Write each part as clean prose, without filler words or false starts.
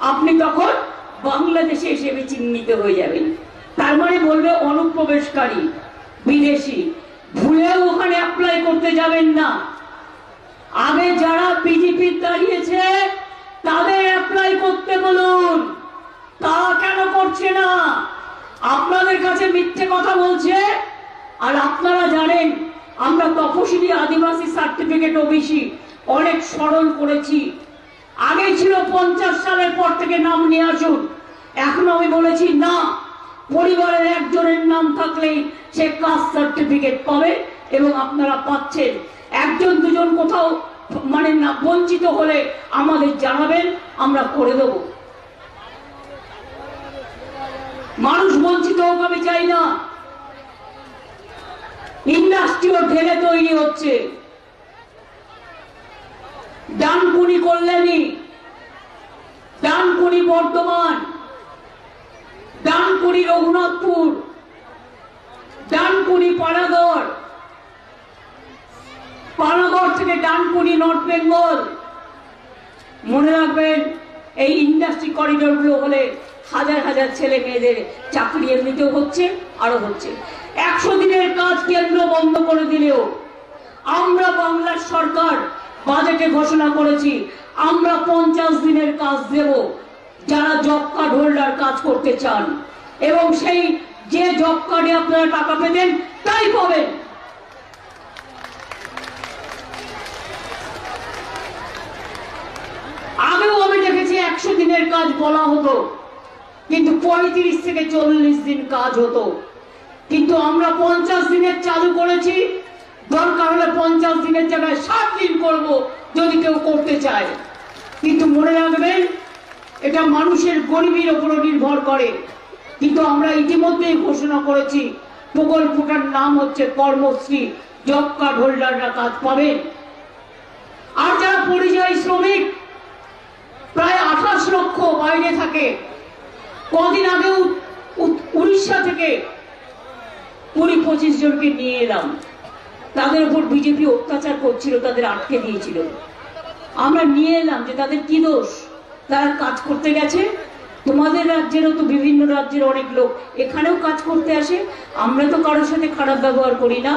আপনি তখন বাংলাদেশে হিসেবে চিহ্নিত হয়ে যাবেন। তার মানে বলবে অনুপ্রবেশকারী বিদেশি, ভুলেও ওখানে অ্যাপ্লাই করতে যাবেন না। আগে যারা বিজেপি দাঁড়িয়েছে তাদের অ্যাপ্লাই করতে বলুন, তারা কেন করছে না? আপনাদের কাছে মিথ্যে কথা বলছে। আর আপনারা জানেন আমরা তপশিলি আদিবাসী সার্টিফিকেট ওবিসি অনেক সরল করেছি। আগে ছিল 50 সালের পর থেকে নাম নিয়ে আসুন, এখন আমি বলেছি না, পরিবারের একজনের নাম থাকলেই সে কাস্ট সার্টিফিকেট পাবে এবং আপনারা পাচ্ছেন। একজন দুজন কোথাও মানে না বঞ্চিত হলে আমাদের জানাবেন, আমরা করে দেব। মানুষ বঞ্চিত হোক আমি চাই না। ইন্ডাস্ট্রিও ঢেলে তৈরি হচ্ছে। ডানকুনি কল্যাণী, ডানকুনি বর্ধমান, ডানকুনি রঘুনাথপুর, ডানকুনি পানাগড়, পানাগড় থেকে ডানকুনি নর্থ বেঙ্গল। মনে রাখবেন এই ইন্ডাস্ট্রি করিডোর গুলো হলে হাজার হাজার ছেলে মেয়েদের চাকরি এমনিতেও হচ্ছে, আরো হচ্ছে। 100 দিনের কাজ কেন্দ্র বন্ধ করে দিলেও আমরা বাংলার সরকার বাজেটে ঘোষণা করেছি আমরা 50 দিনের কাজ দেব যারা জব কার্ড হোল্ডার কাজ করতে চান, এবং সেই যে জব কার্ডে আপনারা টাকা পেতেন তাই পাবেন। আগেও আমি দেখেছি 100 দিনের কাজ বলা হতো, কিন্তু 35 থেকে 40 দিন কাজ হতো। কিন্তু আমরা 50 দিনের চালু করেছি। দরকার হলে 50 দিনের জায়গায় 60 দিন করব যদি কেউ করতে চায়। কিন্তু মনে রাখবেন এটা মানুষের গরিবের উপর নির্ভর করে। কিন্তু আমরা ইতিমধ্যেই ঘোষণা করেছি প্রকল্পটার নাম হচ্ছে কর্মশ্রী, জব কার্ড হোল্ডাররা কাজ পাবেন। আর যারা পরিযায়ী শ্রমিক প্রায় 28 লক্ষ বাইরে থাকে, কদিন আগেও উড়িষ্যা থেকে 20-25 জনকে নিয়ে এলাম। তাদের উপর বিজেপি অত্যাচার করছিল, তাদের আটকে দিয়েছিল। আমরা নিয়ে এলাম যে তাদের কি দোষ, তারা কাজ করতে গেছে। তোমাদের রাজ্যেরও তো বিভিন্ন রাজ্যের অনেক লোক এখানেও কাজ করতে আসে, আমরা তো কারোর সাথে খারাপ ব্যবহার করি না।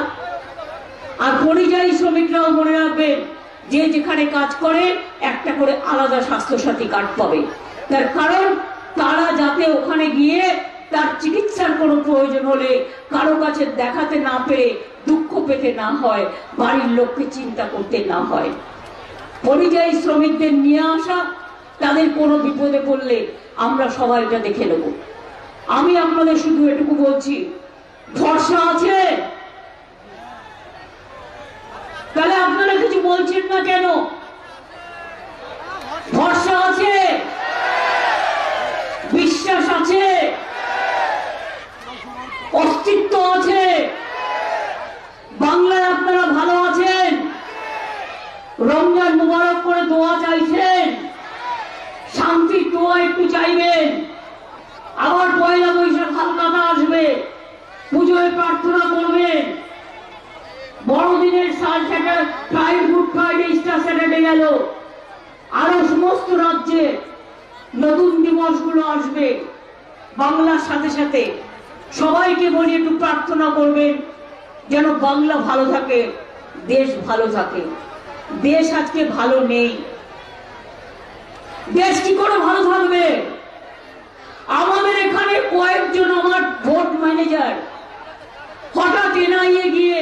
আর পরিযায়ী শ্রমিকরাও মনে রাখবেন যে যেখানে কাজ করে একটা করে আলাদা স্বাস্থ্যসাথী কার্ড পাবে। তার কারণ তারা যাতে ওখানে গিয়ে তার চিকিৎসার কোনো প্রয়োজন হলে কারো কাছে দেখাতে না পেরে দুঃখ পেতে না হয়, বাড়ির লোককে চিন্তা করতে না হয়। পরিযায়ী শ্রমিকদের নিয়ে আসা, তাদের কোনো বিপদে পড়লে আমরা সবাই এটা দেখে নেব। আমি আপনাদের শুধু এটুকু বলছি, ভরসা আছে? তাহলে আপনারা কিছু বলছেন না কেন? ভরসা আছে, বিশ্বাস আছে, অস্তিত্ব আছে, বাংলায় আপনারা ভালো আছেন, রমজান মুবারক করে দোয়া চাইছেন, শান্তির দোয়া একটু চাইবেন। আবার পয়লা বৈশাখ হালকাতা আসবে, পুজোয় প্রার্থনা করবেন। বড়দিনের সাল থেকে প্রায় গুড ফ্রাইডে, ইস্টার স্যাটারডে গেল, আরো সমস্ত রাজ্যে নতুন দিবসগুলো আসবে। বাংলার সাথে সাথে সবাইকে বলি একটু প্রার্থনা করবেন যেন বাংলা ভালো থাকে, দেশ ভালো থাকে। দেশ আজকে ভালো নেই, দেশ কি করে ভালো থাকবে? আমাদের এখানে কয়েকজন আমার ভোট ম্যানেজার হঠাৎ এনআইএ গিয়ে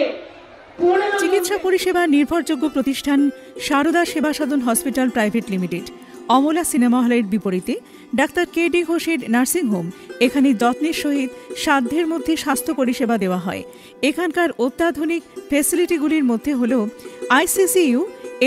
চিকিৎসা পরিষেবা নির্ভরযোগ্য প্রতিষ্ঠান Sarada Seva Sadhan hospital private limited, Amala cinema হলের বিপরীতে ডাক্তার কেডি ঘোষের নার্সিংহোম। এখানে যত্নের সহিত সাধ্যের মধ্যে স্বাস্থ্য পরিষেবা দেওয়া হয়। এখানকার অত্যাধুনিক ফেসিলিটিগুলির মধ্যে হল ICCU,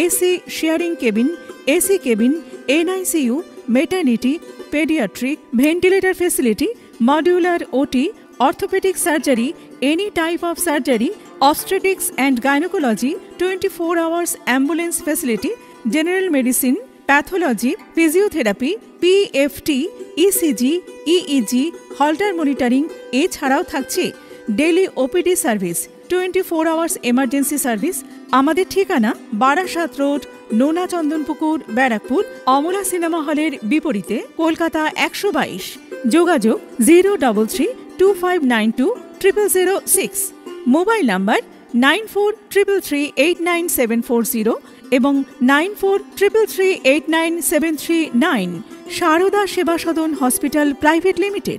AC sharing cabin, AC cabin, NICU, maternity, paediatric, ventilator facility, modular OT, orthopaedic surgery, any type of surgery, obstetrics and gynecology, 24 hours ambulance facility, general medicine, pathology, physiotherapy, PFT, ECG, EEG, Holter monitoring। এছাড়াও থাকছে daily OPD service. 24 hours emergency service. আমাদের ঠিকানা Barasat road, নোনা Chandanpukur, Barrackpore, Amala cinema হলের বিপরীতে, কলকাতা 122। যোগাযোগ 03325920006। Mobile number 9433389740 এবং 9433389739। সারদা সেবা সদন হসপিটাল প্রাইভেট লিমিটেড।